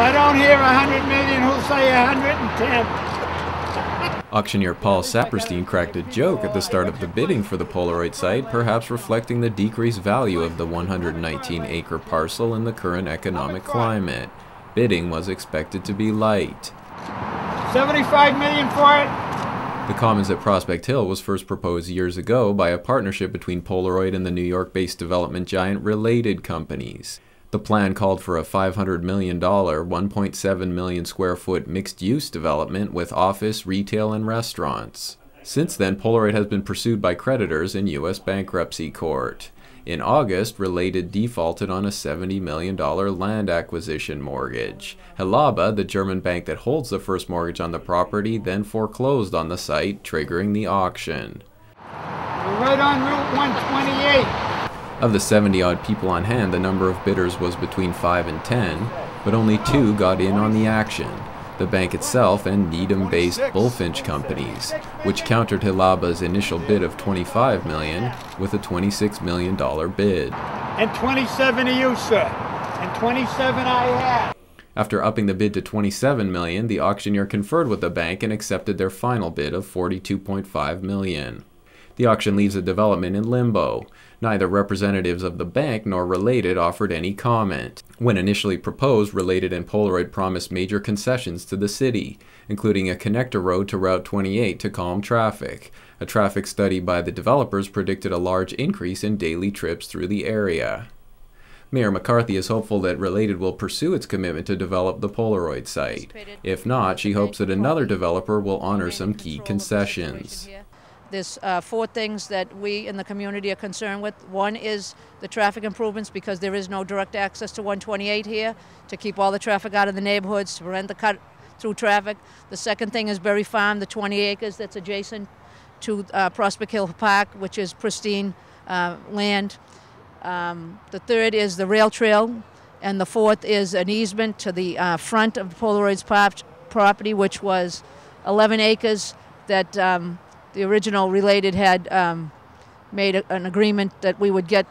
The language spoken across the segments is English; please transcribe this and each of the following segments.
I don't hear 100 million, who'll say 110? Auctioneer Paul Saperstein cracked a joke at the start of the bidding for the Polaroid site, perhaps reflecting the decreased value of the 119-acre parcel in the current economic climate. Bidding was expected to be light. 75 million for it? The Commons at Prospect Hill was first proposed years ago by a partnership between Polaroid and the New York-based development giant Related Companies. The plan called for a $500 million, 1.7 million square foot mixed-use development with office, retail, and restaurants. Since then, Polaroid has been pursued by creditors in U.S. bankruptcy court. In August, Related defaulted on a $70 million land acquisition mortgage. Helaba, the German bank that holds the first mortgage on the property, then foreclosed on the site, triggering the auction. We're right on Route 128. Of the 70-odd people on hand, the number of bidders was between 5 and 10, but only 2 got in on the action. The bank itself and Needham-based Bullfinch Companies, which countered Hilaba's initial bid of $25 million with a $26 million bid. And 27 of you, sir. And 27 I have. After upping the bid to $27 million, the auctioneer conferred with the bank and accepted their final bid of $42.5 million. The auction leaves the development in limbo. Neither representatives of the bank nor Related offered any comment. When initially proposed, Related and Polaroid promised major concessions to the city, including a connector road to Route 28 to calm traffic. A traffic study by the developers predicted a large increase in daily trips through the area. Mayor McCarthy is hopeful that Related will pursue its commitment to develop the Polaroid site. If not, she hopes that another developer will honor some key concessions. There's 4 things that we in the community are concerned with. One is the traffic improvements, because there is no direct access to 128 here, to keep all the traffic out of the neighborhoods, to prevent the cut-through traffic. The second thing is Berry Farm, the 20 acres that's adjacent to Prospect Hill Park, which is pristine land. The third is the rail trail, and the fourth is an easement to the front of Polaroid's property, which was 11 acres that the original Related had made an agreement that we would get,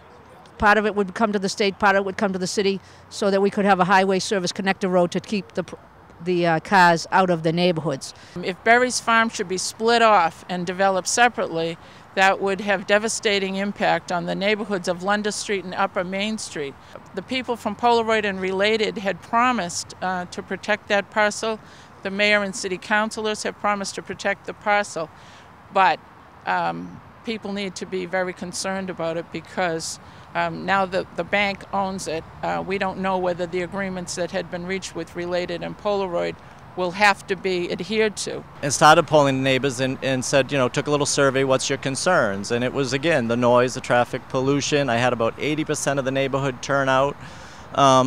part of it would come to the state, part of it would come to the city, so that we could have a highway service connector road to keep the cars out of the neighborhoods. If Berry's Farm should be split off and developed separately, that would have devastating impact on the neighborhoods of Lunda Street and Upper Main Street. The people from Polaroid and Related had promised to protect that parcel. The mayor and city councilors have promised to protect the parcel. But people need to be very concerned about it, because now that the bank owns it, we don't know whether the agreements that had been reached with Related and Polaroid will have to be adhered to. And started polling the neighbors and said, you know, took a little survey, what's your concerns? And it was, again, the noise, the traffic pollution. I had about 80% of the neighborhood turn out.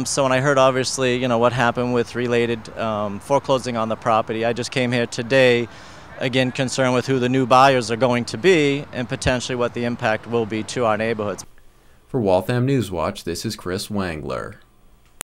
So when I heard, obviously, you know, what happened with Related foreclosing on the property, I just came here today, again, concerned with who the new buyers are going to be and potentially what the impact will be to our neighborhoods. For Waltham Newswatch, this is Chris Wangler.